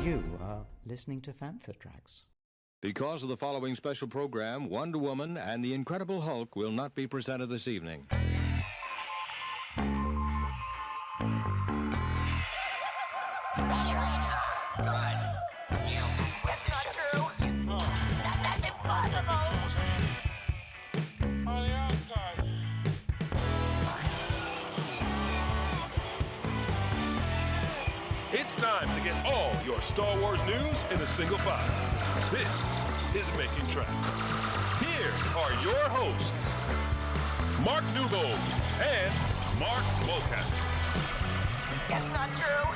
You are listening to Fantha Tracks. Because of the following special program, Wonder Woman and the Incredible Hulk will not be presented this evening. It's time to get all your Star Wars news in a single file. This is Making Tracks. Here are your hosts, Mark Newbold and Mark Mulcaster. That's not true.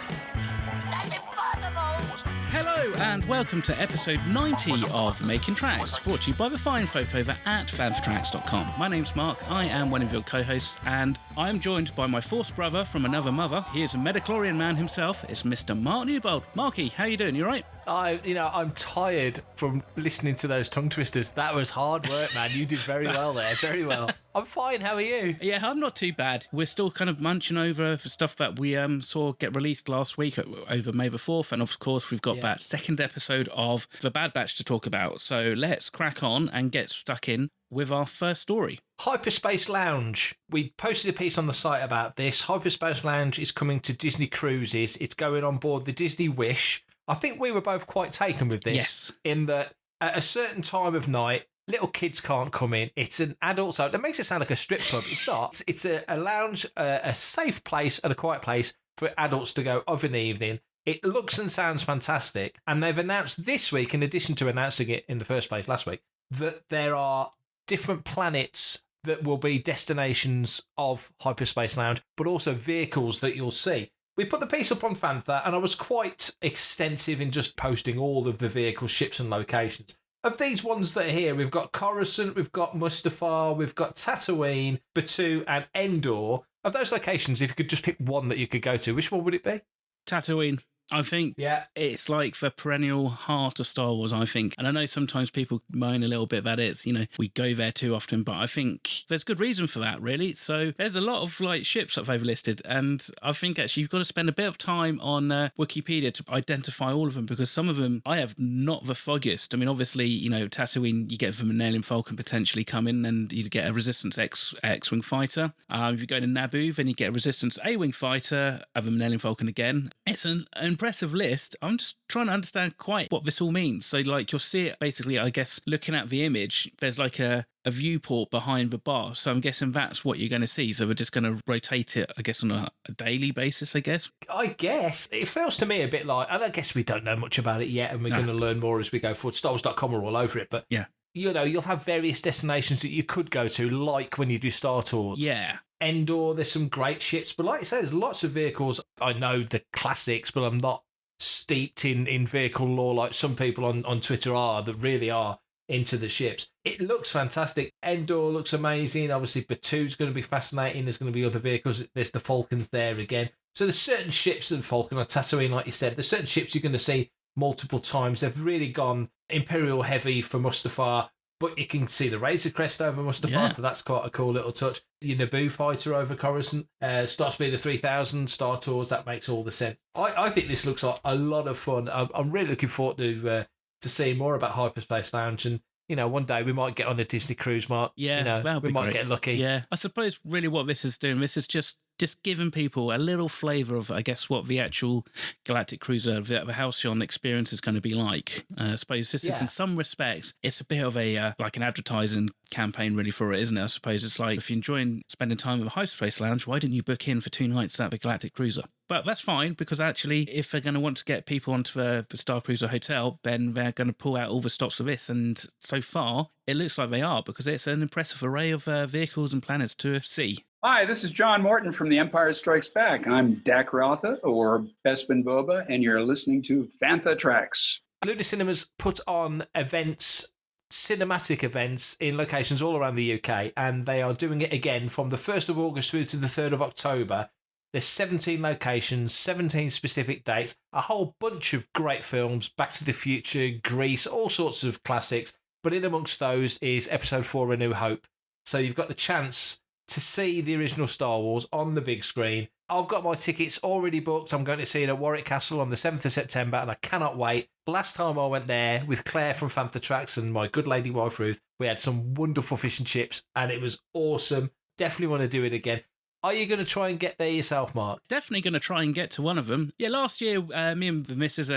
That's impossible. Hello and welcome to episode 90 of Making Tracks, brought to you by the fine folk over at fanfortracks.com. My name's Mark, I am one of your co-hosts, and I am joined by my fourth brother from another mother. He is a Metachlorian man himself. It's Mr. Mark Newbold. Marky, how you doing? You alright? I'm tired from listening to those tongue twisters. That was hard work, man. You did very well there, very well. I'm fine, how are you? Yeah, I'm not too bad. We're still kind of munching over for stuff that we saw get released last week over May the 4th, and of course we've got that second episode of The Bad Batch to talk about. So let's crack on and get stuck in with our first story. Hyperspace Lounge. We posted a piece on the site about this. Hyperspace Lounge is coming to Disney Cruises. It's going on board the Disney Wish. I think we were both quite taken with this. Yes. In that at a certain time of night, little kids can't come in. It's an adult zone. That makes it sound like a strip club. It's not. It's a lounge, a safe place and a quiet place for adults to go of an evening. It looks and sounds fantastic. And they've announced this week, in addition to announcing it in the first place last week, that there are different planets that will be destinations of Hyperspace Lounge, but also vehicles that you'll see. We put the piece up on Fantha, and I was quite extensive in just posting all of the vehicles, ships, and locations. Of these ones that are here, we've got Coruscant, we've got Mustafar, we've got Tatooine, Batuu, and Endor. Of those locations, if you could just pick one that you could go to, which one would it be? Tatooine. I think it's like the perennial heart of Star Wars, I think. And I know sometimes people moan a little bit about it. It's, we go there too often, but I think there's good reason for that, really. So there's a lot of ships that they've listed. And I think actually you've got to spend a bit of time on Wikipedia to identify all of them, because some of them I have not the foggiest. I mean, obviously, Tatooine, you get the Millennium Falcon potentially coming, and you get a Resistance X-Wing fighter. If you go to Naboo, then you get a Resistance A-Wing fighter, have the Millennium Falcon again. It's an impressive list. I'm just trying to understand quite what this all means. So you'll see it basically, I guess, looking at the image, there's a viewport behind the bar. So I'm guessing that's what you're going to see. So we're just going to rotate it, I guess, on a daily basis, I guess. I guess. It feels to me a bit like, and I guess we don't know much about it yet, and we're going to learn more as we go forward. StarWars.com are all over it, but yeah. You'll have various destinations that you could go to, like when you do Star Tours. Yeah. Endor, there's some great ships, but like I said, there's lots of vehicles. I know the classics, but I'm not steeped in vehicle lore like some people on Twitter are, that really are into the ships. It looks fantastic. Endor looks amazing. Obviously, Batuu's going to be fascinating. There's going to be other vehicles. There's the Falcons there again. So there's certain ships of the Falcon or Tatooine, like you said. There's certain ships you're going to see multiple times. They've really gone Imperial heavy for Mustafar, but you can see the Razor Crest over Mustafar, so that's quite a cool little touch. Your Naboo fighter over Coruscant, Starspeeder 3000, Star Tours, that makes all the sense. I think this looks like a lot of fun. I'm really looking forward to seeing more about Hyperspace Lounge, and one day we might get on a Disney cruise, Mark. Yeah, we might get lucky. Yeah, I suppose really what this is doing, this is just giving people a little flavour of, I guess, what the actual Galactic Cruiser, the Halcyon experience is going to be like. I suppose this is, in some respects, it's a bit of a like an advertising campaign really for it, isn't it? I suppose it's like, if you're enjoying spending time at the Hyperspace Lounge, why didn't you book in for 2 nights at the Galactic Cruiser? But that's fine, because actually, if they're going to want to get people onto the Star Cruiser Hotel, then they're going to pull out all the stops of this. And so far, it looks like they are, because it's an impressive array of vehicles and planets to see. Hi, this is John Morton from The Empire Strikes Back. I'm Dak Rotha, or Bespin Boba, and you're listening to Fantha Tracks. Luna Cinemas put on events, cinematic events, in locations all around the UK, and they are doing it again from the 1st of August through to the 3rd of October. There's 17 locations, 17 specific dates, a whole bunch of great films, Back to the Future, Grease, all sorts of classics, but in amongst those is Episode 4, A New Hope. So you've got the chance to see the original Star Wars on the big screen. I've got my tickets already booked. I'm going to see it at Warwick Castle on the 7th of September, and I cannot wait. Last time I went there with Claire from Fantha Tracks and my good lady wife Ruth, we had some wonderful fish and chips, and it was awesome. Definitely want to do it again. Are you going to try and get there yourself, Mark? Definitely going to try and get to one of them. Yeah, last year, me and the missus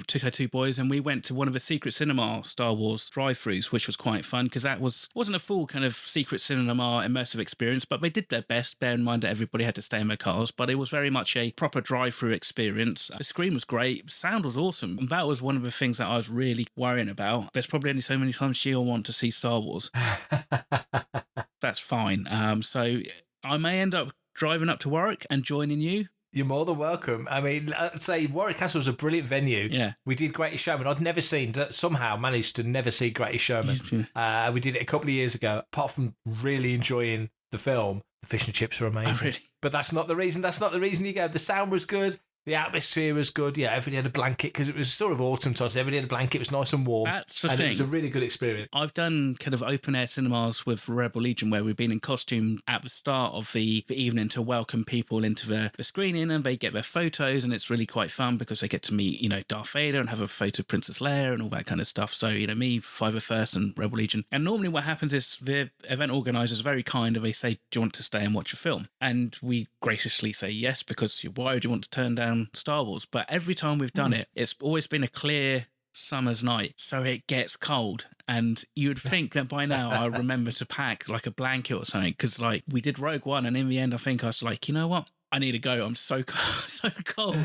took her two boys and we went to one of the Secret Cinema Star Wars drive-thrus, which was quite fun because that wasn't a full kind of Secret Cinema immersive experience, but they did their best, bear in mind that everybody had to stay in their cars, but it was very much a proper drive-thru experience. The screen was great, the sound was awesome, and that was one of the things that I was really worrying about. There's probably only so many times she'll want to see Star Wars. That's fine. So I may end up driving up to Warwick and joining you. You're more than welcome. I mean, I'd say Warwick Castle was a brilliant venue. Yeah. We did Greatest Showman. I'd somehow managed to never see Greatest Showman. We did it a couple of years ago. Apart from really enjoying the film, the fish and chips are amazing. Oh, really? But that's not the reason. That's not the reason you go. The sound was good. The atmosphere was good. Yeah, everybody had a blanket because it was sort of autumn time. So everybody had a blanket. It was nice and warm. That's the thing. thing. It was a really good experience. I've done kind of open air cinemas with Rebel Legion where we've been in costume at the start of the evening to welcome people into the screening, and they get their photos, and it's really quite fun because they get to meet, Darth Vader and have a photo of Princess Leia and all that kind of stuff. So, me, Five of First and Rebel Legion. And normally what happens is the event organisers are very kind and they say, do you want to stay and watch a film? And we graciously say yes, because why would you want to turn down Star Wars? But every time we've done it, it's always been a clear summer's night, so it gets cold, and you would think that by now I remember to pack like a blanket or something, because like we did Rogue One, and in the end I think I was like, you know what, I need to go. I'm so cold.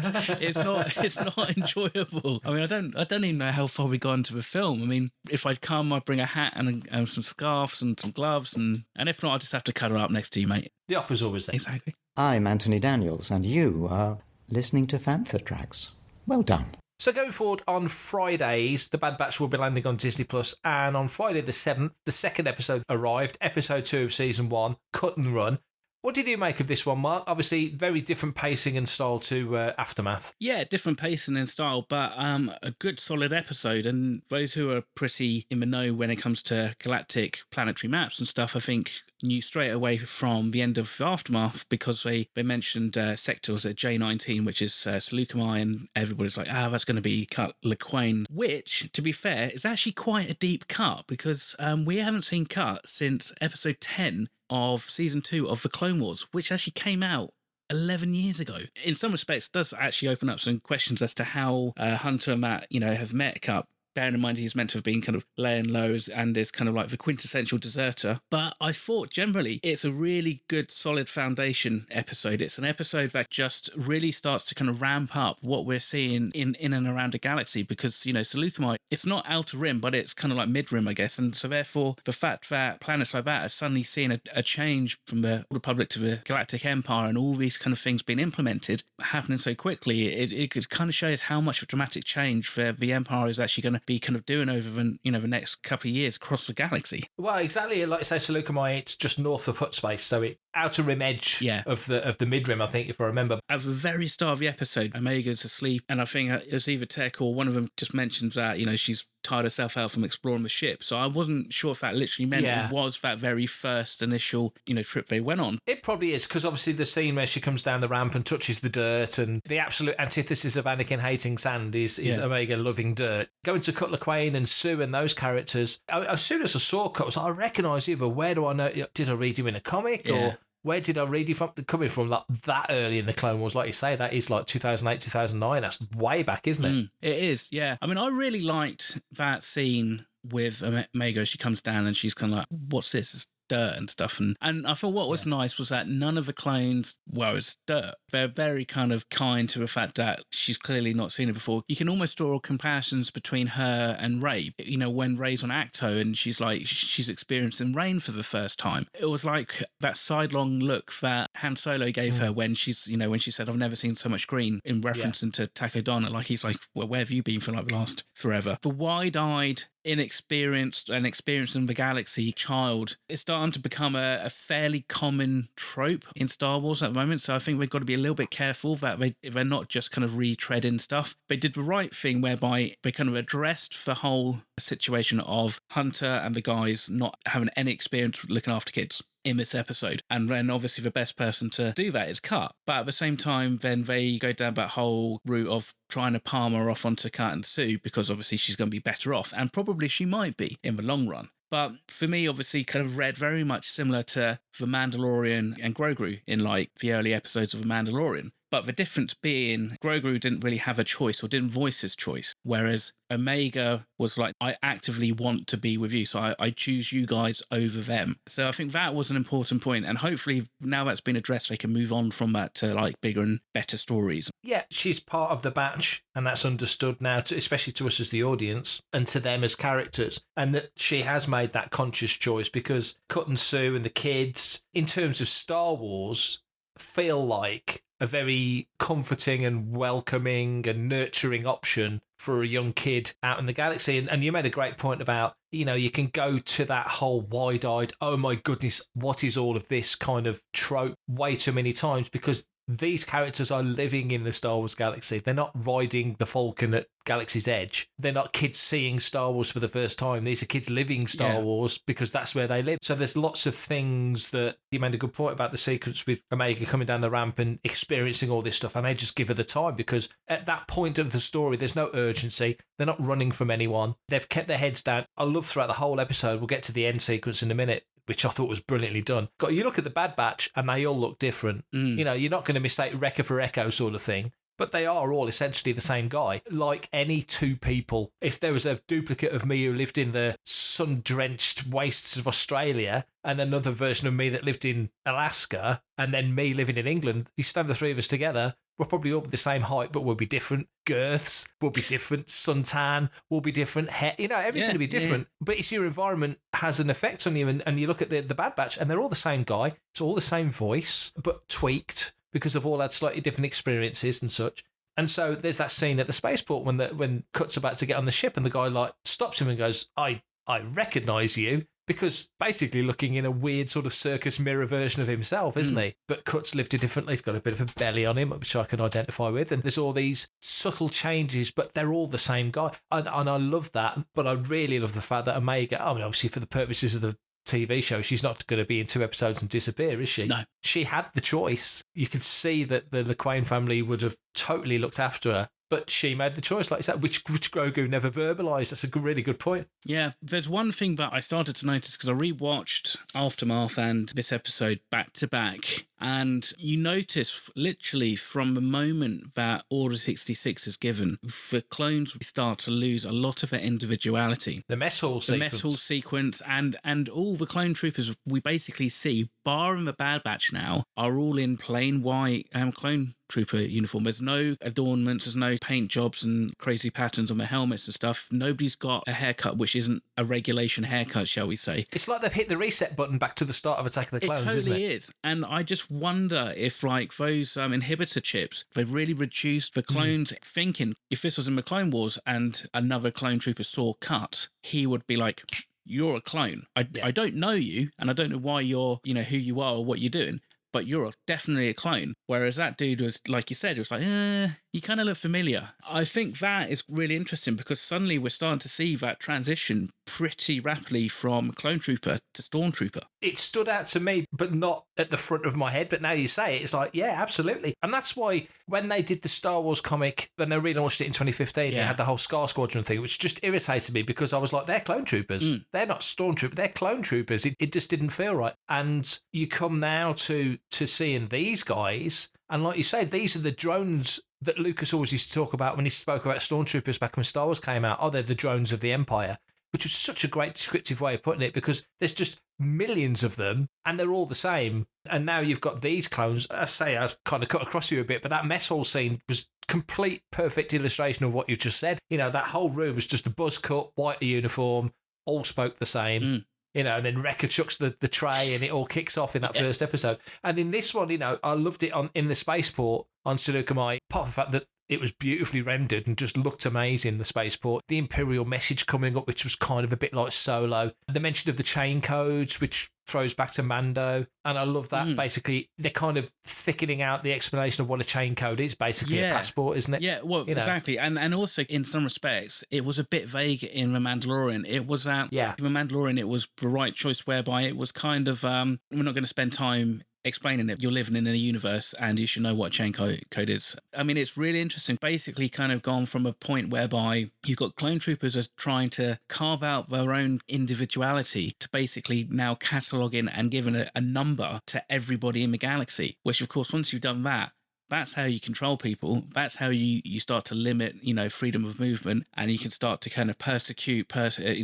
It's not enjoyable. I mean, I don't even know how far we got into the film. I mean, if I'd come, I'd bring a hat and some scarves and some gloves, and if not, I'd just have to cuddle up next to you, mate. The offer's always there. Exactly. I'm Anthony Daniels, and you are listening to Fantha Tracks. Well done. So going forward on Fridays, The Bad Batch will be landing on Disney+, and on Friday the 7th, the second episode arrived, episode 2 of season 1, Cut and Run. What did you make of this one, Mark? Obviously, very different pacing and style to Aftermath. Yeah, different pacing and style, but a good solid episode. And those who are pretty in the know when it comes to galactic planetary maps and stuff, I think knew straight away from the end of Aftermath, because they mentioned sectors at J19, which is Seleucami, and everybody's like, that's going to be Cut Lawquane, which, to be fair, is actually quite a deep cut, because we haven't seen Cut since episode 10 of season 2 of The Clone Wars, which actually came out 11 years ago. In some respects, does actually open up some questions as to how Hunter and Matt, have met Cut. Bearing in mind he's meant to have been kind of laying low and is kind of like the quintessential deserter. But I thought generally it's a really good, solid foundation episode. It's an episode that just really starts to kind of ramp up what we're seeing in and around the galaxy, because, Seleucami, it's not outer rim, but it's kind of like mid-rim, I guess. And so therefore, the fact that planets like that are suddenly seeing a change from the Republic to the Galactic Empire and all these kind of things being implemented happening so quickly, it kind of shows how much of a dramatic change the Empire is actually going to be kind of doing over the next couple of years across the galaxy. Well, exactly. Like I say, Seleucami, it's just north of Hutspace, so it outer rim edge of the mid rim, I think, if I remember. At the very start of the episode, Omega's asleep, and I think it was either Tech or one of them just mentioned that she's tired herself out from exploring the ship. So I wasn't sure if that literally meant it was that very first initial trip they went on. It probably is, because obviously the scene where she comes down the ramp and touches the dirt, and the absolute antithesis of Anakin hating sand is Omega loving dirt. Going to Cut Lawquane and Sue and those characters, as soon as I saw Cut, I was like, I recognise you, but where do I know? Did I read you in a comic or where did I read you from? Coming from that early in the Clone Wars, like you say, that is like 2008, 2009. That's way back, isn't it? It is, yeah. I mean, I really liked that scene with Omega. She comes down and she's kind of like, what's this? It's dirt and stuff. And I thought what was nice was that none of the clones, it's dirt. They're very kind of kind to the fact that she's clearly not seen it before. You can almost draw comparisons between her and Rey. When Rey's on Acto and she's experiencing rain for the first time. It was like that sidelong look that Han Solo gave her when she's, when she said, I've never seen so much green, in reference to Takodana. Like he's like, well, where have you been for like the last forever? The wide-eyed, inexperienced and experiencing the galaxy child is starting to become a fairly common trope in Star Wars at the moment. So I think we've got to be a little bit careful that they're not just kind of retreading stuff. They did the right thing whereby they kind of addressed the whole situation of Hunter and the guys not having any experience looking after kids. in this episode. And then obviously the best person to do that is Cut. But at the same time, then they go down that whole route of trying to palm her off onto Cut and Sue, because obviously she's going to be better off. And probably she might be in the long run. But for me, obviously, kind of read very much similar to The Mandalorian and Grogu in like the early episodes of The Mandalorian. But the difference being Grogu didn't really have a choice or didn't voice his choice. Whereas Omega was like, I actively want to be with you. So I choose you guys over them. So I think that was an important point. And hopefully now that's been addressed, they can move on from that to like bigger and better stories. Yeah, she's part of the batch, and that's understood now, especially to us as the audience and to them as characters. And that she has made that conscious choice, because Cut and Sue and the kids, in terms of Star Wars, feel like a very comforting and welcoming and nurturing option for a young kid out in the galaxy. And you made a great point about, you can go to that whole wide-eyed, oh my goodness, what is all of this kind of trope way too many times, because these characters are living in the Star Wars galaxy. They're not riding the Falcon at Galaxy's Edge. They're not kids seeing Star Wars for the first time. These are kids living Star Wars because that's where they live. So there's lots of things that you made a good point about the sequence with Omega coming down the ramp and experiencing all this stuff. And they just give her the time, because at that point of the story, there's no urgency. They're not running from anyone. They've kept their heads down. I love throughout the whole episode. We'll get to the end sequence in a minute, which I thought was brilliantly done. You look at the Bad Batch and they all look different. You're not going to mistake Wrecker for Echo sort of thing, but they are all essentially the same guy. Like any two people, if there was a duplicate of me who lived in the sun-drenched wastes of Australia and another version of me that lived in Alaska, and then me living in England, you stand the three of us together, we'll probably all be the same height, but we'll be different. Girths will be different. Suntan will be different. Hair, everything will be different. Yeah. But it's your environment has an effect on you. And you look at the Bad Batch, and they're all the same guy. It's all the same voice, but tweaked, because they've all had slightly different experiences and such. And so there's that scene at the spaceport when Cut's about to get on the ship, and the guy like stops him and goes, I recognise you. Because basically looking in a weird sort of circus mirror version of himself, isn't he? But Cut's lived it differently. He's got a bit of a belly on him, which I can identify with. And there's all these subtle changes, but they're all the same guy. And I love that. But I really love the fact that Omega, obviously for the purposes of the TV show, she's not going to be in 2 episodes and disappear, is she? No. She had the choice. You could see that the Lquane family would have totally looked after her. But she made the choice, like you said, which Grogu never verbalised. That's a really good point. Yeah, there's one thing that I started to notice, because I rewatched Aftermath and this episode back to back, and you notice literally from the moment that Order 66 is given, the clones start to lose a lot of their individuality. The mess hall sequence and all the clone troopers we basically see, barring the Bad Batch now, are all in plain white clone trooper uniform. There's no adornments, there's no paint jobs and crazy patterns on their helmets and stuff. Nobody's got a haircut which isn't a regulation haircut, shall we say. It's like they've hit the reset button back to the start of Attack of the Clones, isn't it? It totally isn't it? is. And I just wonder if like those inhibitor chips, they've really reduced the clones thinking. If this was in the Clone Wars and another clone trooper saw Cut, he would be like, you're a clone. I don't know you, and I don't know why you're, who you are or what you're doing, but you're definitely a clone. Whereas that dude was, like you said, it was like, you kind of look familiar. I think that is really interesting, because suddenly we're starting to see that transition pretty rapidly from clone trooper to stormtrooper. It stood out to me, but not at the front of my head. But now you say it, it's like, yeah, absolutely. And that's why when they did the Star Wars comic, when they relaunched it in 2015, they had the whole Scar Squadron thing, which just irritated me, because I was like, they're clone troopers. They're not stormtroopers. They're clone troopers. It just didn't feel right. And you come now to seeing these guys, and like you say, these are the drones that Lucas always used to talk about when he spoke about stormtroopers back when Star Wars came out. Oh, they're the drones of the Empire, which was such a great descriptive way of putting it, because there's just millions of them and they're all the same. And now you've got these clones. I say I kind of cut across you a bit, but that mess hall scene was complete perfect illustration of what you just said. That whole room was just a buzz cut, white uniform, all spoke the same. And then Wrecker chucks the tray and it all kicks off in that first episode. And in this one, I loved it in the spaceport on Seleucamai, apart from the fact that It was beautifully rendered and just looked amazing, the spaceport. The Imperial message coming up, which was kind of a bit like Solo. The mention of the chain codes, which throws back to Mando. And I love that. Basically, they're kind of thickening out the explanation of what a chain code is, basically a passport, isn't it? Yeah, well, exactly. And also, in some respects, it was a bit vague in The Mandalorian. It was, in The Mandalorian, it was the right choice whereby it was kind of, we're not going to spend time explaining it. You're living in a universe and you should know what chain code is. I mean, it's really interesting. Basically kind of gone from a point whereby you've got clone troopers as trying to carve out their own individuality to basically now cataloguing and giving a number to everybody in the galaxy, which of course, once you've done that, that's how you control people. That's how you start to limit, freedom of movement, and you can start to kind of persecute,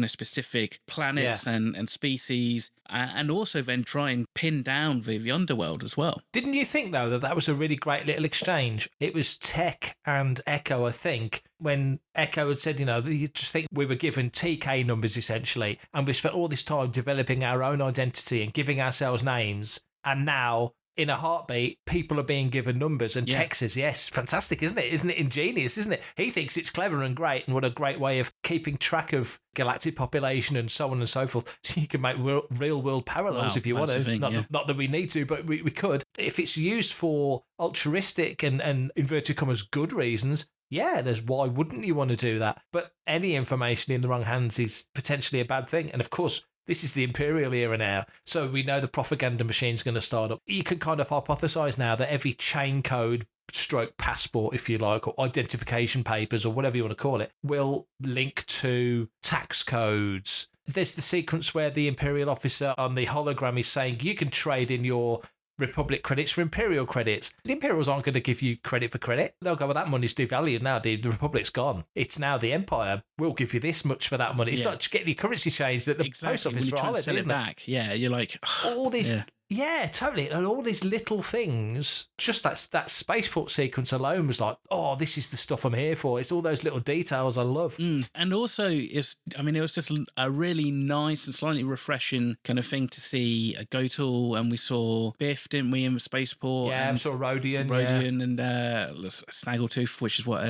specific planets and species, and also then try and pin down the underworld as well. Didn't you think, though, that was a really great little exchange? It was Tech and Echo, I think, when Echo had said, you just think we were given TK numbers, essentially, and we spent all this time developing our own identity and giving ourselves names, and now, in a heartbeat, people are being given numbers, and Tech says, yes, fantastic, isn't it? Isn't it ingenious, isn't it? He thinks it's clever and great, and what a great way of keeping track of galactic population and so on and so forth. You can make real-world parallels if you want to. Not that we need to, but we could. If it's used for altruistic and inverted commas good reasons, why wouldn't you want to do that? But any information in the wrong hands is potentially a bad thing. And of course, this is the Imperial era now, so we know the propaganda machine's going to start up. You can kind of hypothesize now that every chain code stroke passport, if you like, or identification papers, or whatever you want to call it, will link to tax codes. There's the sequence where the Imperial officer on the hologram is saying you can trade in your Republic credits for Imperial credits. The Imperials aren't going to give you credit for credit. They'll go, well, that money's devalued now. The Republic's gone. It's now the Empire. We'll give you this much for that money. It's not just getting your currency changed at the post office. When you try to sell it back, you're like... all these... Yeah, totally. And all these little things, just that spaceport sequence alone was like, oh, this is the stuff I'm here for. It's all those little details I love. And also, it was just a really nice and slightly refreshing kind of thing to see Gotal, and we saw Biff, didn't we, in the spaceport? Yeah, and we saw Rodian and Snaggletooth, which is what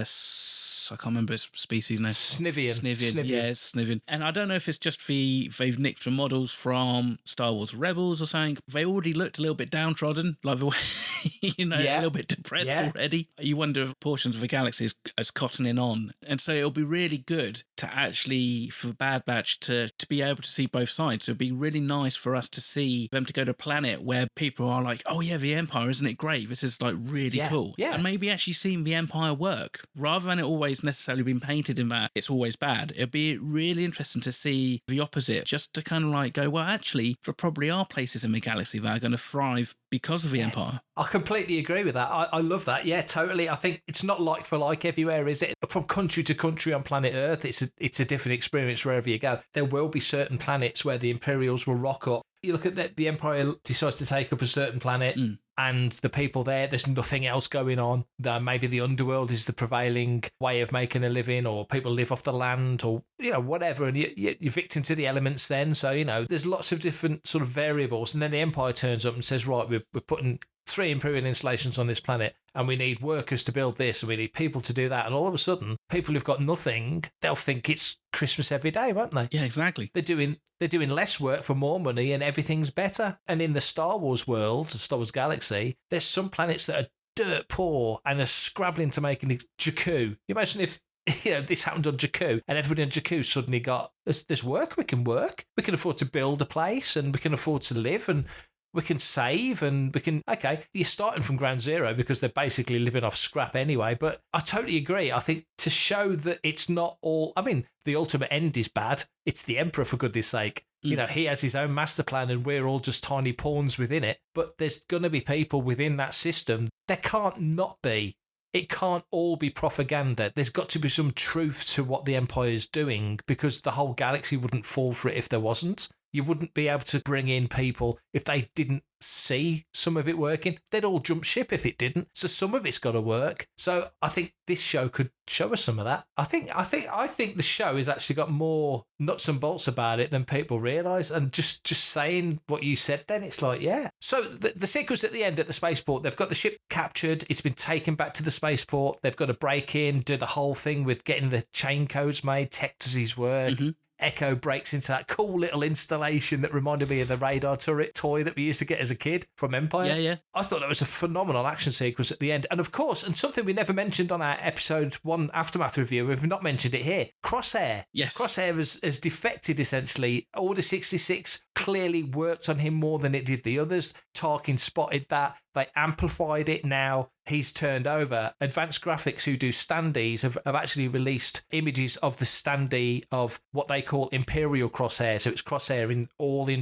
I can't remember his species name. Snivian. Yeah, it's Snivian. And I don't know if it's just they've nicked the models from Star Wars Rebels or something. They already looked a little bit downtrodden, like the way, a little bit depressed already. You wonder if portions of the galaxy is cottoning on. And so it'll be really good to actually, for Bad Batch, to be able to see both sides. So it'd be really nice for us to see them to go to a planet where people are like, oh yeah, the Empire, isn't it great? This is like really cool. Yeah. And maybe actually seeing the Empire work, rather than it always necessarily being painted in that it's always bad. It'd be really interesting to see the opposite, just to kind of like go, well, actually, there probably are places in the galaxy that are going to thrive because of the Empire. I completely agree with that. I love that. Yeah, totally. I think it's not like for like everywhere, is it? From country to country on planet Earth, it's a different experience wherever you go. There will be certain planets where the Imperials will rock up. You look at the Empire decides to take up a certain planet, and the people there's nothing else going on. Maybe the underworld is the prevailing way of making a living, or people live off the land, or whatever, and you're victim to the elements then. So there's lots of different sort of variables, and then the Empire turns up and says, right, we're putting 3 Imperial installations on this planet, and we need workers to build this, and we need people to do that. And all of a sudden, people who've got nothing, they'll think it's Christmas every day, won't they? Yeah, exactly. They're doing less work for more money, and everything's better. And in the Star Wars world, the Star Wars galaxy, there's some planets that are dirt poor and are scrabbling to make an Jakku. You imagine if this happened on Jakku, and everybody on Jakku suddenly got there's work. We can work. We can afford to build a place, and we can afford to live, and we can save, and we can... Okay, you're starting from ground zero because they're basically living off scrap anyway, but I totally agree. I think to show that it's not all... I mean, the ultimate end is bad. It's the Emperor, for goodness sake. He has his own master plan, and we're all just tiny pawns within it. But there's going to be people within that system. There can't not be. It can't all be propaganda. There's got to be some truth to what the Empire is doing, because the whole galaxy wouldn't fall for it if there wasn't. you wouldn't be able to bring in people if they didn't see some of it working. They'd all jump ship if it didn't. So some of it's got to work. So I think this show could show us some of that. I think the show has actually got more nuts and bolts about it than people realise. And just saying what you said then, it's like, yeah. So the sequence at the end at the spaceport, they've got the ship captured. It's been taken back to the spaceport. They've got to break in, do the whole thing with getting the chain codes made. Tech does his work. Mm-hmm. Echo breaks into that cool little installation that reminded me of the radar turret toy that we used to get as a kid from Empire. Yeah. I thought that was a phenomenal action sequence at the end. And of course, and something we never mentioned on our episode 1 Aftermath review, we've not mentioned it here, Crosshair. Yes. Crosshair has defected, essentially. Order 66 clearly worked on him more than it did the others. Tarkin spotted that. They amplified it now. He's turned over. Advanced Graphics, who do standees, have actually released images of the standee of what they call Imperial Crosshair. So it's Crosshair in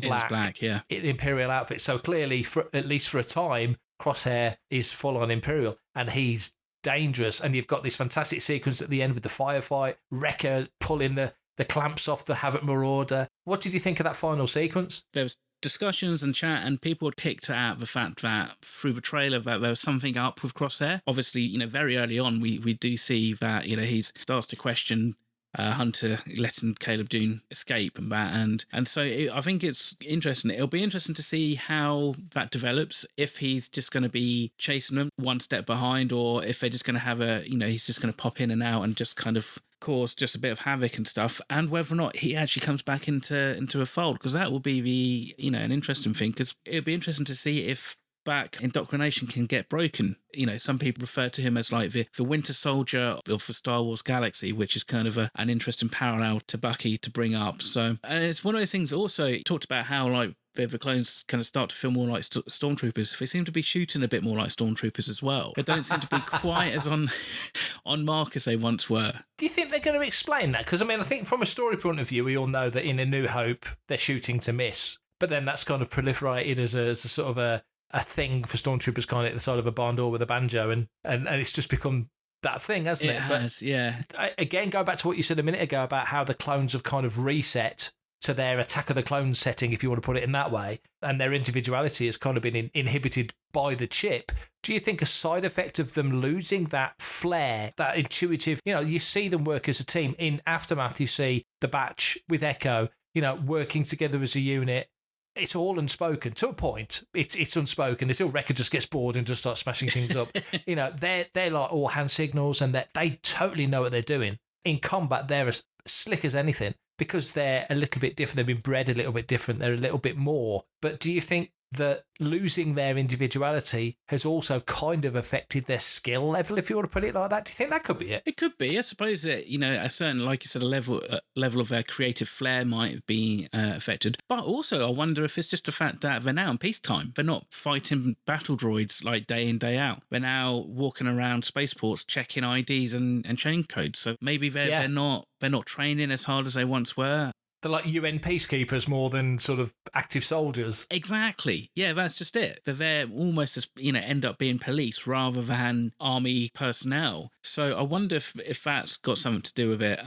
black. It's black, yeah. In Imperial outfit. So clearly, at least for a time, Crosshair is full on Imperial, and he's dangerous. And you've got this fantastic sequence at the end with the firefight, Wrecker pulling the clamps off the Havoc Marauder. What did you think of that final sequence? There was discussions and chat, and people had picked out the fact that through the trailer that there was something up with Crosshair. Obviously, very early on, we do see that, he starts to question Hunter letting Caleb Dune escape and that, and so I think it's interesting. It'll be interesting to see how that develops, if he's just going to be chasing them one step behind, or if they're just going to have he's just going to pop in and out and just kind of cause just a bit of havoc and stuff, and whether or not he actually comes back into a fold, because that will be an interesting thing, because it'll be interesting to see if back indoctrination can get broken. Some people refer to him as like the Winter Soldier of the Star Wars galaxy, which is kind of an interesting parallel to Bucky to bring up. So, and it's one of those things. Also talked about how like the clones kind of start to feel more like stormtroopers. They seem to be shooting a bit more like stormtroopers as well. They don't seem to be quite as on mark as they once were. Do you think they're going to explain that? Because I think from a story point of view, we all know that in A New Hope they're shooting to miss, but then that's kind of proliferated as a sort of a thing for stormtroopers, kind of at the side of a barn door with a banjo, and it's just become that thing, hasn't it? It has, yeah. Again, go back to what you said a minute ago about how the clones have kind of reset to their Attack of the Clones setting, if you want to put it in that way, and their individuality has kind of been inhibited by the chip. Do you think a side effect of them losing that flair, that intuitive, you see them work as a team. In Aftermath, you see the Batch with Echo, working together as a unit. It's all unspoken to a point. It's unspoken until Wrecker just gets bored and just starts smashing things up. They're like all hand signals, and they totally know what they're doing. In combat, they're as slick as anything, because they're a little bit different. They've been bred a little bit different. They're a little bit more. But do you think that losing their individuality has also kind of affected their skill level, if you want to put it like that? Do you think that could be it? It could be. I suppose that, a certain, like you said, a level of their creative flair might be affected. But also, I wonder if it's just the fact that they're now in peacetime. They're not fighting battle droids like day in, day out. They're now walking around spaceports checking IDs and chain codes. So maybe they're not training as hard as they once were. They're like UN peacekeepers more than sort of active soldiers. Exactly. Yeah, that's just it. They're there almost as, end up being police rather than army personnel. So I wonder if that's got something to do with it.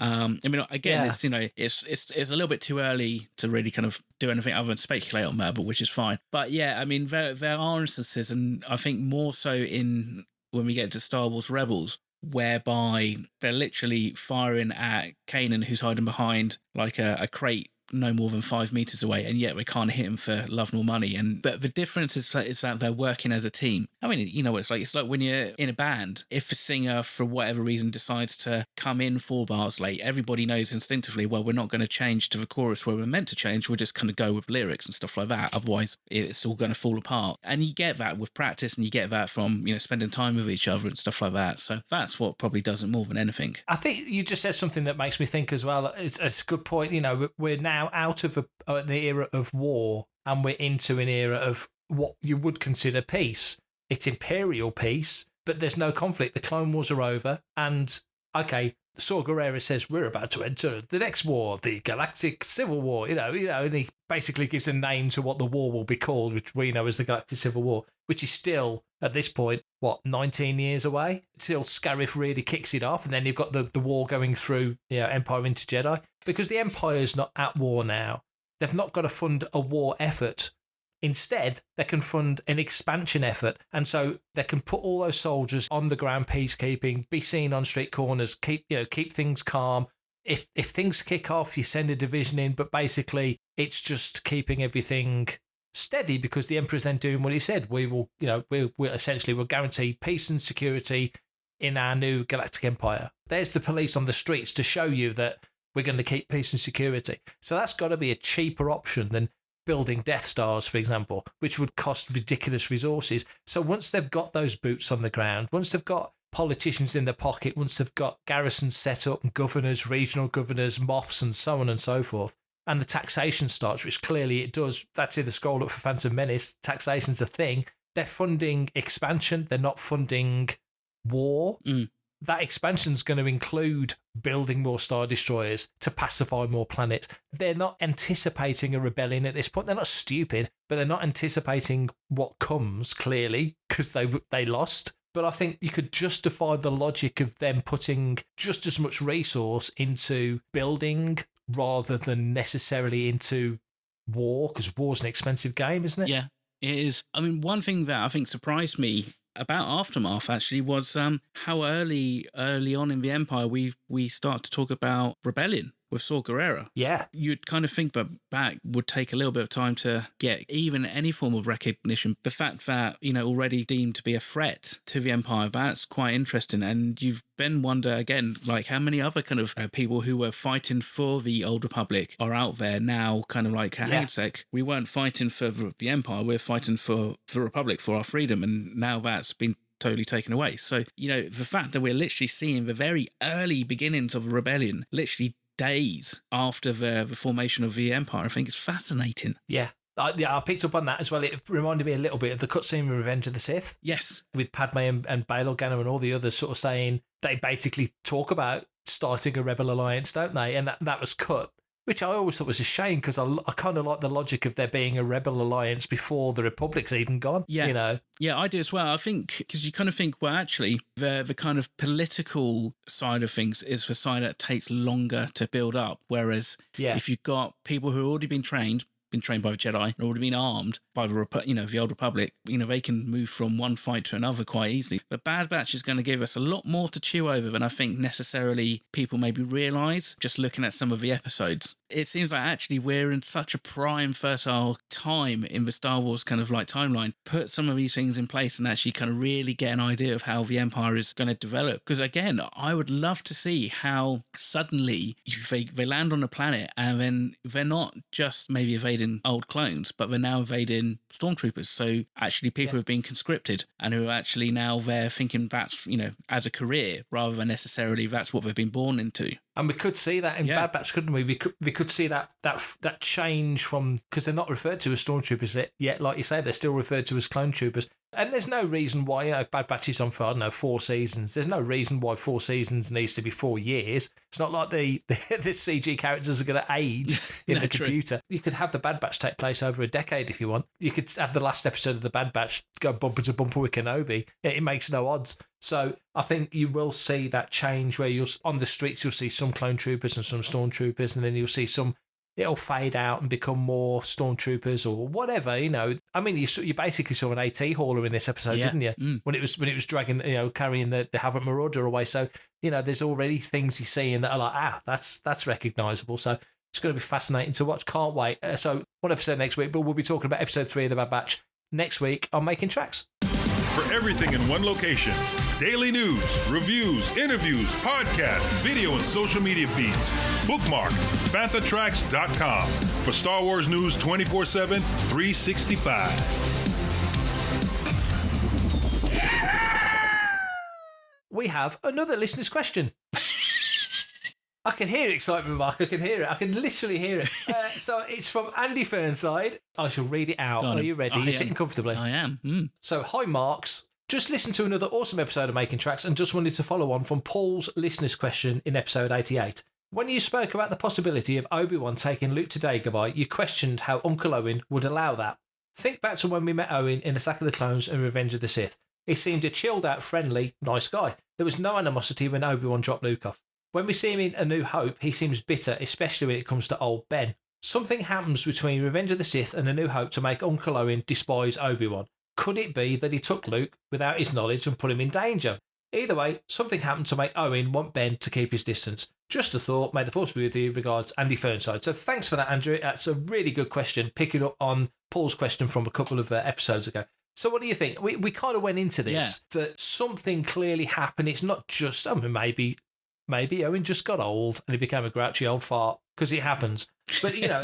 It's, it's a little bit too early to really kind of do anything other than speculate on that, but which is fine. But yeah, there are instances, and I think more so when we get to Star Wars Rebels, whereby they're literally firing at Kanan, who's hiding behind like a crate no more than 5 meters away, and yet we can't hit him for love nor money. But the difference is that they're working as a team. I mean, it's like when you're in a band, if a singer for whatever reason decides to come in 4 bars late, everybody knows instinctively, well, we're not going to change to the chorus where we're meant to change. We'll just kind of go with lyrics and stuff like that. Otherwise, it's all going to fall apart. And you get that with practice, and you get that from spending time with each other and stuff like that. So that's what probably does it more than anything. I think you just said something that makes me think as well. It's a good point. We're now out of the era of war, and we're into an era of what you would consider peace. It's imperial peace, but there's no conflict. The Clone Wars are over, and okay, Saw Gerrera says we're about to enter the next war, the Galactic Civil War. And he basically gives a name to what the war will be called, which we know as the Galactic Civil War, which is still at this point 19 years away till Scarif really kicks it off, and then you've got the war going through Empire into Jedi, because the Empire's not at war now. they've not got to fund a war effort. Instead, they can fund an expansion effort. And so they can put all those soldiers on the ground peacekeeping, be seen on street corners, keep things calm. If things kick off, you send a division in, but basically it's just keeping everything steady because the Emperor's then doing what he said. We will, we'll essentially will guarantee peace and security in our new galactic empire. There's the police on the streets to show you that we're going to keep peace and security. So that's got to be a cheaper option than building Death Stars, for example, which would cost ridiculous resources. So once they've got those boots on the ground, once they've got politicians in their pocket, once they've got garrisons set up, and governors, regional governors, moffs, and so on and so forth, and the taxation starts, which clearly it does. That's in the scroll up for Phantom Menace. Taxation's a thing. They're funding expansion. They're not funding war. That expansion's going to include building more Star Destroyers to pacify more planets. They're not anticipating a rebellion at this point. They're not stupid, but they're not anticipating what comes, clearly, because they lost. But I think you could justify the logic of them putting just as much resource into building rather than necessarily into war, because war's an expensive game, isn't it? Yeah, it is. I mean, one thing that I think surprised me about Aftermath actually was how early on in the Empire we start to talk about rebellion with Saw Gerrera. Yeah. You'd kind of think that would take a little bit of time to get even any form of recognition. The fact that, already deemed to be a threat to the Empire, that's quite interesting. And you then wonder again, like how many other kind of people who were fighting for the Old Republic are out there now kind of like, hang on a sec, we weren't fighting for the Empire, we're fighting for the Republic, for our freedom. And now that's been totally taken away. So, the fact that we're literally seeing the very early beginnings of a rebellion, literally days after the formation of the Empire, I think it's fascinating. Yeah. I picked up on that as well. It reminded me a little bit of the cutscene in Revenge of the Sith. Yes. With Padme and Bail Organa and all the others sort of saying, they basically talk about starting a rebel alliance, don't they? And that was cut, which I always thought was a shame because I kind of like the logic of there being a rebel alliance before the Republic's even gone. Yeah. Yeah, I do as well. I think because you kind of think, well, actually, the kind of political side of things is the side that takes longer to build up. Whereas if you've got people who have already been trained by the Jedi, and already been armed by the Old Republic, they can move from one fight to another quite easily. But Bad Batch is going to give us a lot more to chew over than I think necessarily people maybe realise just looking at some of the episodes. It seems like actually we're in such a prime, fertile time in the Star Wars kind of like timeline. Put some of these things in place and actually kind of really get an idea of how the Empire is going to develop. Because again, I would love to see how suddenly they land on a planet and then they're not just maybe evading old clones, but they're now evading stormtroopers. So actually people who have been conscripted and who are actually now they're thinking that's, as a career rather than necessarily that's what they've been born into. And we could see that in Bad Batch, couldn't we? We could see that change from, because they're not referred to as stormtroopers yet. Like you say, they're still referred to as clone troopers. And there's no reason why, Bad Batch is on for, 4 seasons. There's no reason why 4 seasons needs to be 4 years. It's not like the CG characters are going to age in the computer. You could have the Bad Batch take place over a decade if you want. You could have the last episode of the Bad Batch go bumper to bumper with Kenobi. It makes no odds. So I think you will see that change where on the streets, you'll see some clone troopers and some stormtroopers, and then you'll see it'll fade out and become more stormtroopers or whatever, I mean, you basically saw an AT hauler in this episode, didn't you? When it was dragging, carrying the Havoc Marauder away. So, there's already things you see and that are like, that's recognisable. So it's going to be fascinating to watch. Can't wait. So one episode next week, but we'll be talking about episode 3 of the Bad Batch next week on Making Tracks. For everything in one location, daily news, reviews, interviews, podcasts, video, and social media feeds, bookmark FanthaTracks.com for Star Wars news 24/7, 365. We have another listener's question. I can hear excitement, Mark. I can hear it. I can literally hear it. So it's from Andy Fernside. I shall read it out. Are you ready? You're sitting comfortably. I am. So, hi, Marks. Just listened to another awesome episode of Making Tracks and just wanted to follow on from Paul's listener's question in episode 88. When you spoke about the possibility of Obi-Wan taking Luke to Dagobah, you questioned how Uncle Owen would allow that. Think back to when we met Owen in Attack of the Clones and Revenge of the Sith. He seemed a chilled-out, friendly, nice guy. There was no animosity when Obi-Wan dropped Luke off. When we see him in A New Hope, he seems bitter, especially when it comes to old Ben. Something happens between Revenge of the Sith and A New Hope to make Uncle Owen despise Obi-Wan. Could it be that he took Luke without his knowledge and put him in danger? Either way, something happened to make Owen want Ben to keep his distance. Just a thought. May the force be with you. Regards, Andy Fernside. So thanks for that, Andrew. That's a really good question, picking up on Paul's question from a couple of episodes ago. So what do you think? We kind of went into this, that something clearly happened. It's not just, I mean, maybe Owen just got old and he became a grouchy old fart, because it happens. But, you know,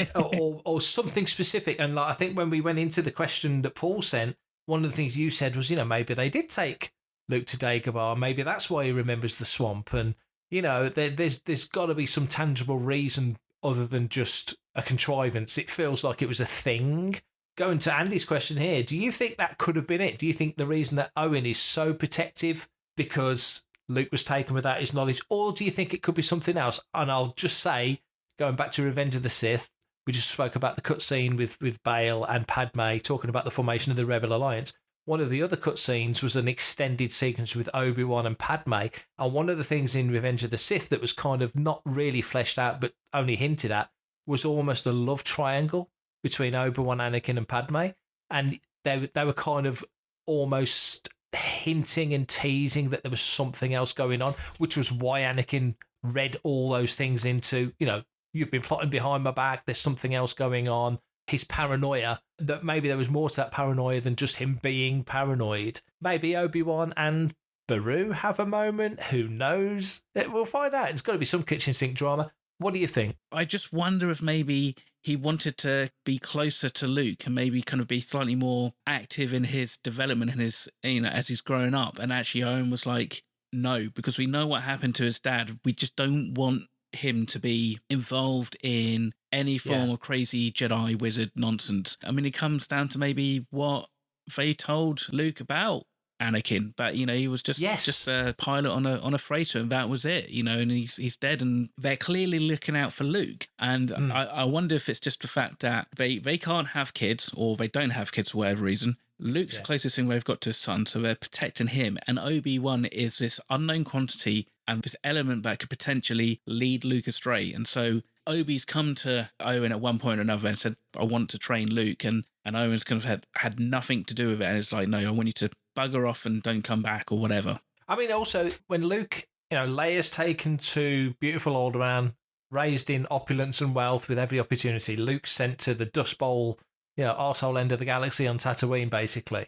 or something specific. And like, I think when we went into the question that Paul sent, one of the things you said was, you know, maybe they did take Luke to Dagobah. Maybe that's why he remembers the swamp. And, you know, there's got to be some tangible reason other than just a contrivance. It feels like it was a thing. Going to Andy's question here, do you think that could have been it? Do you think the reason that Owen is so protective because Luke was taken without his knowledge? Or do you think it could be something else? And I'll just say, going back to Revenge of the Sith, we just spoke about the cutscene with Bail and Padme talking about the formation of the Rebel Alliance. One of the other cutscenes was an extended sequence with Obi-Wan and Padme. And one of the things in Revenge of the Sith that was kind of not really fleshed out, but only hinted at, was almost a love triangle between Obi-Wan, Anakin, and Padme. And they were kind of almost hinting and teasing that there was something else going on, which was why Anakin read all those things into, you know, you've been plotting behind my back, there's something else going on. His paranoia, that maybe there was more to that paranoia than just him being paranoid. Maybe Obi-Wan and Beru have a moment. Who knows? We'll find out. It's got to be some kitchen sink drama. What do you think? I just wonder if maybe he wanted to be closer to Luke and maybe kind of be slightly more active in his development and his, you know, as he's growing up. And actually Owen was like, no, because we know what happened to his dad. We just don't want him to be involved in any form of crazy Jedi wizard nonsense. I mean, it comes down to maybe what they told Luke about Anakin, but you know, he was just a pilot on a freighter, and that was it, you know, and he's dead, and they're clearly looking out for Luke. And I wonder if it's just the fact that they can't have kids, or they don't have kids for whatever reason. Luke's the closest thing they've got to his son, so they're protecting him. And Obi-Wan is this unknown quantity and this element that could potentially lead Luke astray. And so Obi's come to Owen at one point or another and said, I want to train Luke. And Owen's kind of had nothing to do with it. And it's like, no, I want you to bugger off and don't come back or whatever. I mean, also, when Luke, you know, Leia's taken to beautiful Alderaan, raised in opulence and wealth with every opportunity. Luke's sent to the Dust Bowl, you know, arsehole end of the galaxy on Tatooine, basically,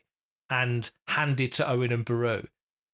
and handed to Owen and Beru.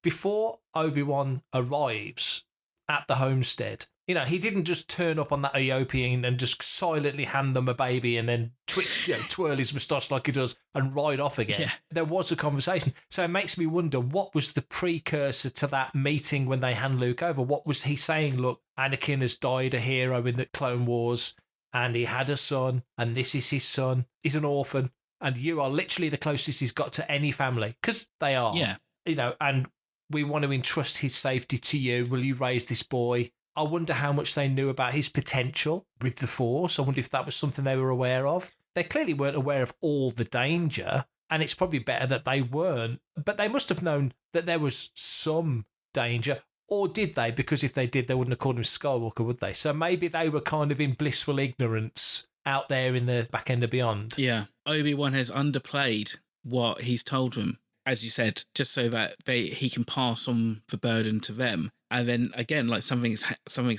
Before Obi-Wan arrives at the homestead, you know, he didn't just turn up on that Ethiopian and just silently hand them a baby and then twirl his moustache like he does and ride off again. Yeah. There was a conversation. So it makes me wonder, what was the precursor to that meeting when they hand Luke over? What was he saying? Look, Anakin has died a hero in the Clone Wars, and he had a son, and this is his son. He's an orphan, and you are literally the closest he's got to any family, because they are. Yeah. You know, and we want to entrust his safety to you. Will you raise this boy? I wonder how much they knew about his potential with the Force. I wonder if that was something they were aware of. They clearly weren't aware of all the danger, and it's probably better that they weren't. But they must have known that there was some danger. Or did they? Because if they did, they wouldn't have called him Skywalker, would they? So maybe they were kind of in blissful ignorance out there in the back end of Beyond. Yeah. Obi-Wan has underplayed what he's told them, as you said, just so that he can pass on the burden to them. And then again, like something's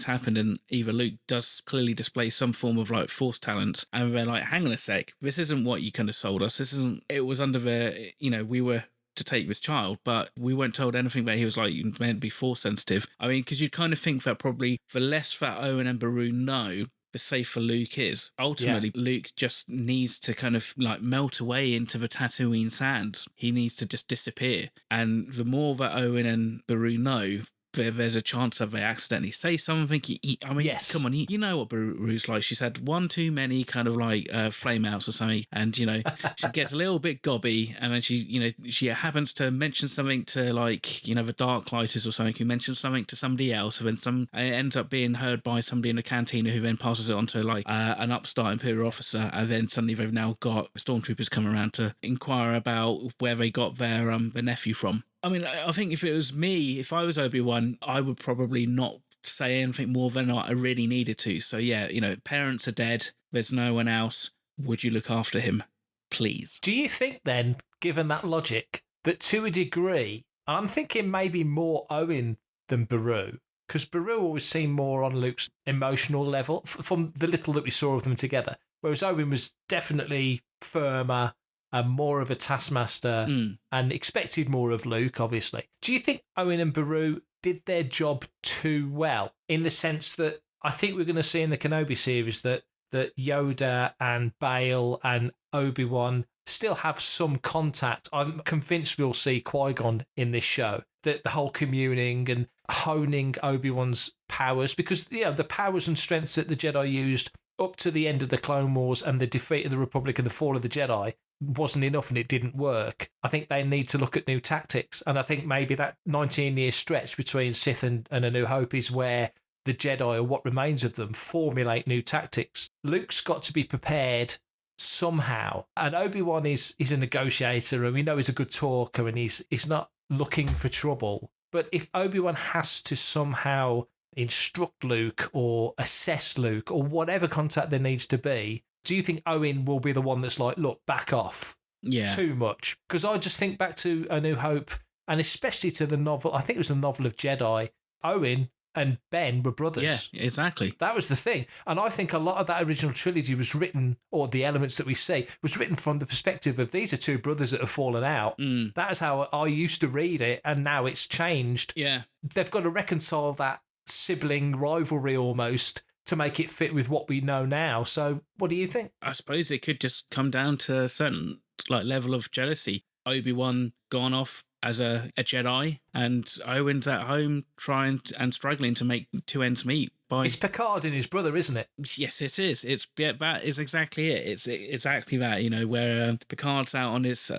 happened, and either Luke does clearly display some form of like Force talents, and they're like, hang on a sec, this isn't what you kind of sold us. This isn't, it was under the, you know, we were to take this child, but we weren't told anything that he was like meant to be Force sensitive. I mean, because you'd kind of think that probably the less that Owen and Beru know, the safer Luke is. Ultimately, Luke just needs to kind of like melt away into the Tatooine sands. He needs to just disappear. And the more that Owen and Beru know, there's a chance that they accidentally say something. I mean, come on, you know what Beru's like. She's had one too many kind of like flame outs or something, and you know she gets a little bit gobby, and then she happens to mention something to like, you know, the Dark Lighters or something, who mentions something to somebody else, and then it ends up being heard by somebody in the cantina, who then passes it on to like an upstart Imperial officer, and then suddenly they've now got stormtroopers coming around to inquire about where they got their nephew from. I mean, I think if it was me, if I was Obi-Wan, I would probably not say anything more than I really needed to. So yeah, you know, parents are dead. there's no one else. Would you look after him, please? Do you think then, given that logic, that to a degree, I'm thinking maybe more Owen than Beru, because Beru always seemed more on Luke's emotional level from the little that we saw of them together, whereas Owen was definitely firmer and more of a taskmaster and expected more of Luke, obviously. Do you think Owen and Beru did their job too well, in the sense that I think we're going to see in the Kenobi series that Yoda and Bail and Obi-Wan still have some contact? I'm convinced we'll see Qui-Gon in this show, that the whole communing and honing Obi-Wan's powers, because the powers and strengths that the Jedi used up to the end of the Clone Wars and the defeat of the Republic and the fall of the Jedi wasn't enough and it didn't work. I think they need to look at new tactics, and I think maybe that 19-year stretch between Sith and A New Hope is where the Jedi, or what remains of them, formulate new tactics. Luke's got to be prepared somehow, and Obi-Wan is a negotiator, and we know he's a good talker, and he's not looking for trouble. But if Obi-Wan has to somehow instruct Luke or assess Luke or whatever contact there needs to be, do you think Owen will be the one that's like, look, back off? Yeah. Too much. Because I just think back to A New Hope, and especially to the novel, I think it was the novel of Jedi, Owen and Ben were brothers. Yeah, exactly. That was the thing. And I think a lot of that original trilogy was written, or the elements that we see, was written from the perspective of these are two brothers that have fallen out. That is how I used to read it, and now it's changed. Yeah. They've got to reconcile that sibling rivalry almost to make it fit with what we know now. So what do you think? I suppose it could just come down to a certain level of jealousy. Obi-Wan gone off as a Jedi, and Owen's at home trying and struggling to make two ends meet. It's Picard and his brother, isn't it? Yes, it is. That is exactly it. It's exactly that. Where Picard's out on his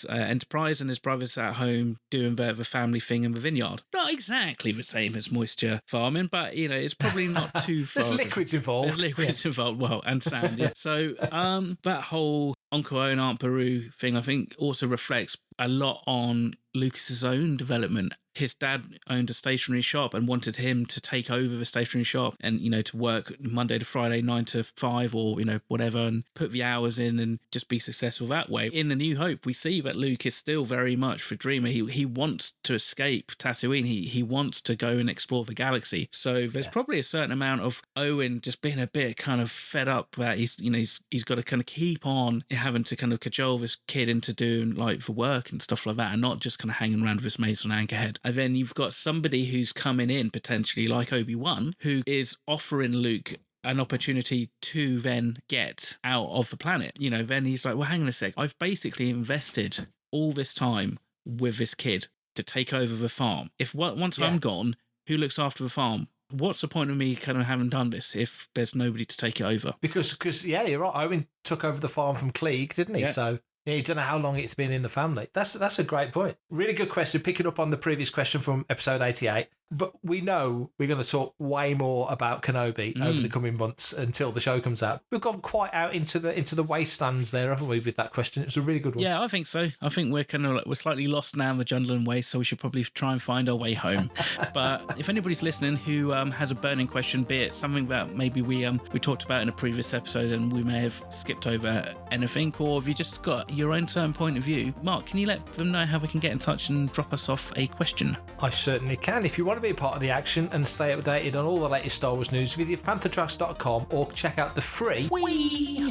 Enterprise and his brother's at home doing the family thing in the vineyard. Not exactly the same as moisture farming, but it's probably not too far. There's liquids involved. There's liquids involved. Well, and sand. Yeah. So that whole Uncle Owen, Aunt Beru thing, I think, also reflects a lot on Lucas's own development. His dad owned a stationery shop and wanted him to take over the stationery shop and, to work Monday to Friday, 9 to 5 or, whatever, and put the hours in and just be successful that way. In The New Hope, we see that Luke is still very much the dreamer. He wants to escape Tatooine. He wants to go and explore the galaxy. So there's probably a certain amount of Owen just being a bit kind of fed up that he's got to kind of keep on having to kind of cajole this kid into doing like the work and stuff like that, and not just kind of hanging around with his mace on Anchorhead. And then you've got somebody who's coming in potentially like Obi-Wan, who is offering Luke an opportunity to then get out of the planet. Then he's like, well, hang on a sec. I've basically invested all this time with this kid to take over the farm. If once I'm gone, who looks after the farm? What's the point of me kind of having done this if there's nobody to take it over? Because you're right. Owen took over the farm from Klieg, didn't he? Yeah. So you don't know how long it's been in the family. That's a great point. Really good question, picking up on the previous question from episode 88. But we know we're going to talk way more about Kenobi over the coming months until the show comes out. We've gone quite out into the wastelands there, haven't we, with that question? It was a really good one. Yeah, I think so. I think we're slightly lost now in the Jundland waste, so we should probably try and find our way home. But if anybody's listening who has a burning question, be it something that maybe we talked about in a previous episode and we may have skipped over anything, or if you just got your own certain point of view, Mark, can you let them know how we can get in touch and drop us off a question? I certainly can. If you want to be a part of the action and stay updated on all the latest Star Wars news, visit panthertracks.com or check out the free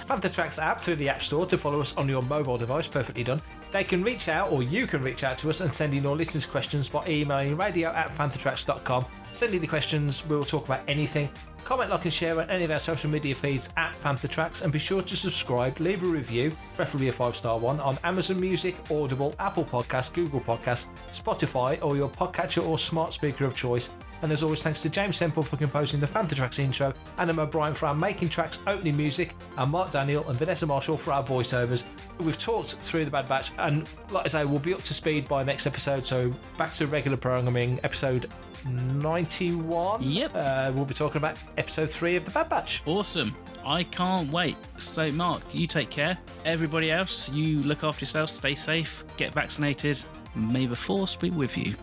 Panther Tracks app through the App Store to follow us on your mobile device. Perfectly done. They can reach out, or you can reach out to us and send in your listeners' questions by emailing radio@panthertracks.com. Send in the questions. We will talk about anything. Comment, like and share on any of our social media feeds @PantherTracks, and be sure to subscribe, leave a review, preferably a 5-star one, on Amazon Music, Audible, Apple Podcasts, Google Podcasts, Spotify, or your podcatcher or smart speaker of choice. And as always, thanks to James Semple for composing the Panther Tracks intro, Anna O'Brien for our Making Tracks opening music, and Mark Daniel and Vanessa Marshall for our voiceovers. We've talked through the Bad Batch, and like I say, we'll be up to speed by next episode, so back to regular programming, episode 91. Yep. We'll be talking about episode 3 of the Bad Batch. Awesome. I can't wait. So, Mark, you take care. Everybody else, you look after yourself, stay safe, get vaccinated. May the Force be with you.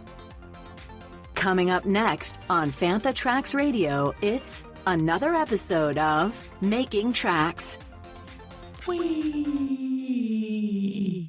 Coming up next on Fantha Tracks Radio, it's another episode of Making Tracks. Whee!